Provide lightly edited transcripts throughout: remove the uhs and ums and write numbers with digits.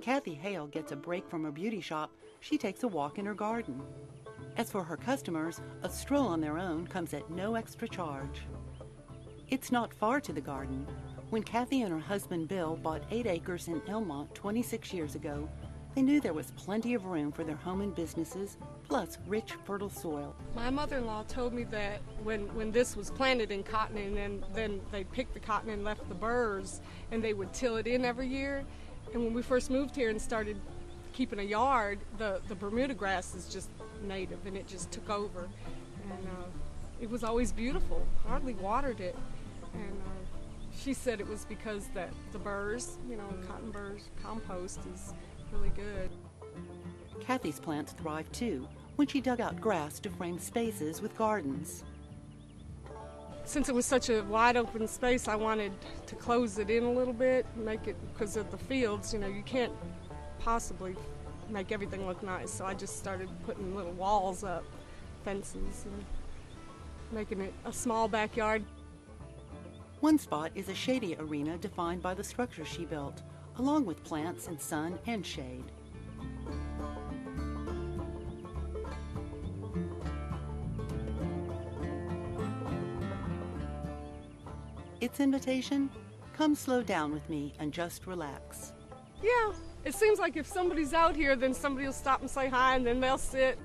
Kathy Hale gets a break from her beauty shop, she takes a walk in her garden. As for her customers, a stroll on their own comes at no extra charge. It's not far to the garden. When Kathy and her husband Bill bought 8 acres in Elmont 26 years ago, they knew there was plenty of room for their home and businesses, plus rich, fertile soil. My mother-in-law told me that when this was planted in cotton, and then they picked the cotton and left the burrs, and they would till it in every year. And when we first moved here and started keeping a yard, the Bermuda grass is just native, and it just took over. And it was always beautiful, hardly watered it. And she said it was because that the burrs, cotton burrs, compost is really good. Kathy's plants thrive too when she dug out grass to frame spaces with gardens. Since it was such a wide open space, I wanted to close it in a little bit, make it, because of the fields, you can't possibly make everything look nice. So I just started putting little walls up, fences, and making it a small backyard. One spot is a shady arena defined by the structure she built, along with plants in sun and shade. Its invitation? Come slow down with me and just relax. Yeah, it seems like if somebody's out here, then somebody will stop and say hi, and then they'll sit.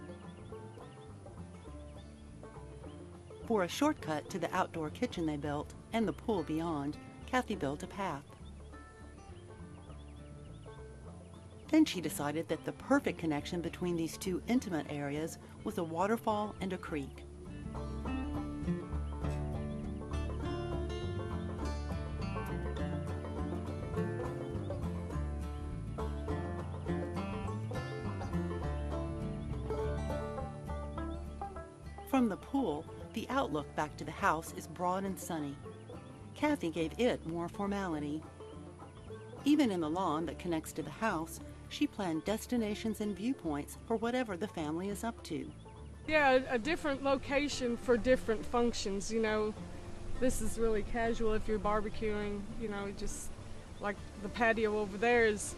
For a shortcut to the outdoor kitchen they built and the pool beyond, Kathy built a path. Then she decided that the perfect connection between these two intimate areas was a waterfall and a creek. From the pool, the outlook back to the house is broad and sunny. Kathy gave it more formality. Even in the lawn that connects to the house, she planned destinations and viewpoints for whatever the family is up to. Yeah, a different location for different functions, This is really casual if you're barbecuing, just like the patio over there is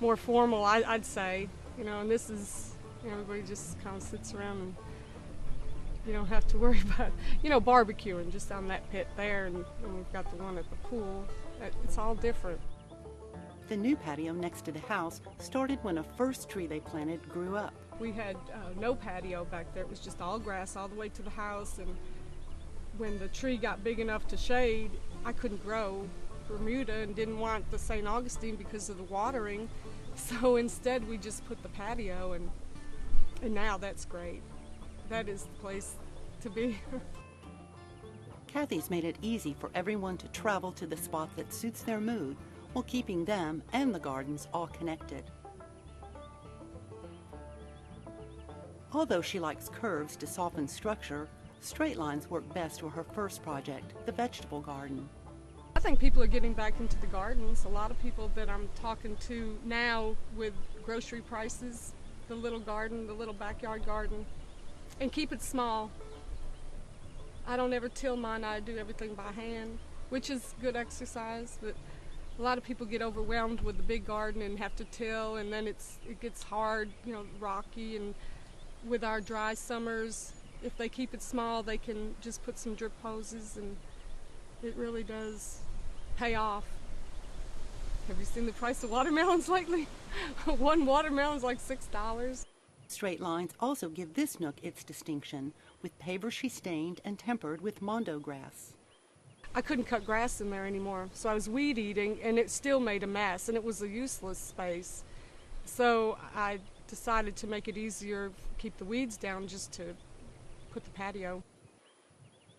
more formal, I'd say, and this is, everybody just kind of sits around and you don't have to worry about, barbecuing just on that pit there, and we've got the one at the pool. It's all different. The new patio next to the house started when a first tree they planted grew up. We had no patio back there. It was just all grass all the way to the house, and when the tree got big enough to shade, I couldn't grow Bermuda and didn't want the St. Augustine because of the watering, so instead we just put the patio, and now that's great. That is the place to be. Kathy's made it easy for everyone to travel to the spot that suits their mood while keeping them and the gardens all connected. Although she likes curves to soften structure, straight lines work best for her first project, the vegetable garden. I think people are getting back into the gardens. A lot of people that I'm talking to now with grocery prices, the little garden, the little backyard garden, and keep it small. I don't ever till mine, I do everything by hand, which is good exercise, but a lot of people get overwhelmed with the big garden and have to till, and then it gets hard, rocky, and with our dry summers, if they keep it small, they can just put some drip hoses, and it really does pay off. Have you seen the price of watermelons lately? One watermelon's like $6. Straight lines also give this nook its distinction, with pavers she stained and tempered with mondo grass. I couldn't cut grass in there anymore, so I was weed eating, and it still made a mess, and it was a useless space. So I decided to make it easier, keep the weeds down, just to put the patio.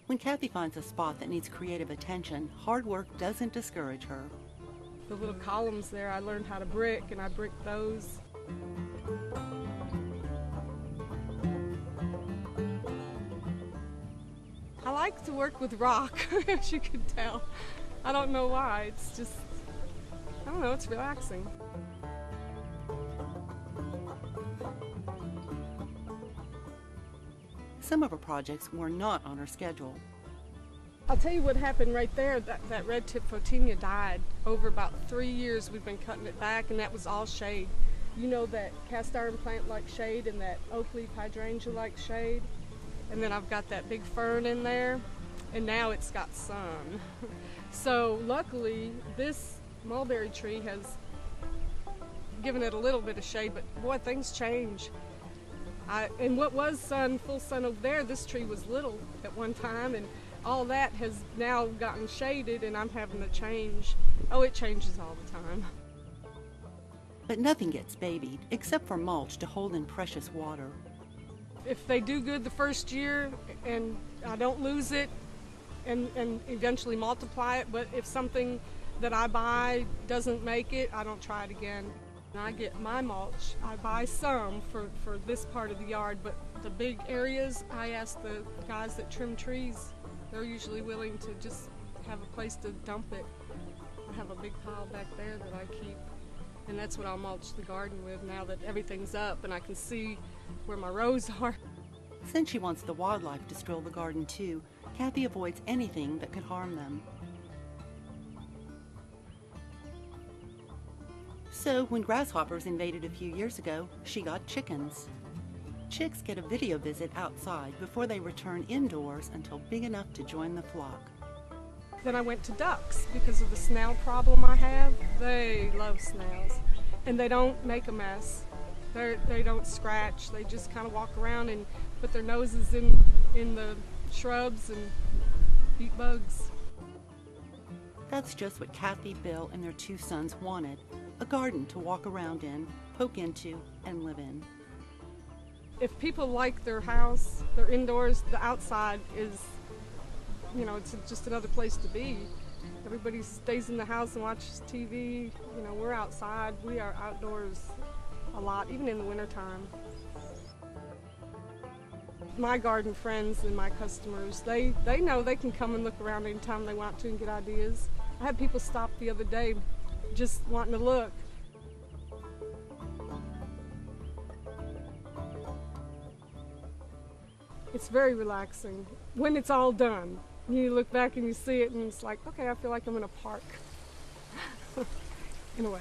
When Kathy finds a spot that needs creative attention, hard work doesn't discourage her. The little columns there, I learned how to brick, and I bricked those. I like to work with rock, as you can tell. I don't know why, it's just, I don't know, it's relaxing. Some of her projects were not on her schedule. I'll tell you what happened right there. That red tip photinia died. Over about 3 years we've been cutting it back, and that was all shade. You know that cast iron plant like shade and that oak leaf hydrangea like shade. And then I've got that big fern in there, and now it's got sun. So luckily this mulberry tree has given it a little bit of shade, but boy, things change. And what was sun, full sun over there, this tree was little at one time, and all that has now gotten shaded, and I'm having to change. Oh, it changes all the time. But nothing gets babied except for mulch to hold in precious water. If they do good the first year and I don't lose it and eventually multiply it, but if something that I buy doesn't make it, I don't try it again. I get my mulch. I buy some for this part of the yard, but the big areas, I ask the guys that trim trees. They're usually willing to just have a place to dump it. I have a big pile back there that I keep, and that's what I'll mulch the garden with now that everything's up and I can see where my rows are. Since she wants the wildlife to stroll the garden too, Kathy avoids anything that could harm them. So when grasshoppers invaded a few years ago, she got chickens. Chicks get a video visit outside before they return indoors until big enough to join the flock. Then I went to ducks because of the snail problem I have. They love snails, and they don't make a mess. They don't scratch. They just kind of walk around and put their noses in the shrubs and eat bugs. That's just what Kathy, Bill, and their 2 sons wanted, a garden to walk around in, poke into, and live in. If people like their house, their indoors, the outside is, you know, it's just another place to be. Everybody stays in the house and watches TV. You know, we're outside. We are outdoors a lot, even in the wintertime. My garden friends and my customers, they know they can come and look around anytime they want to and get ideas. I had people stop the other day just wanting to look. It's very relaxing when it's all done. You look back and you see it and it's like, okay, I feel like I'm in a park in a way.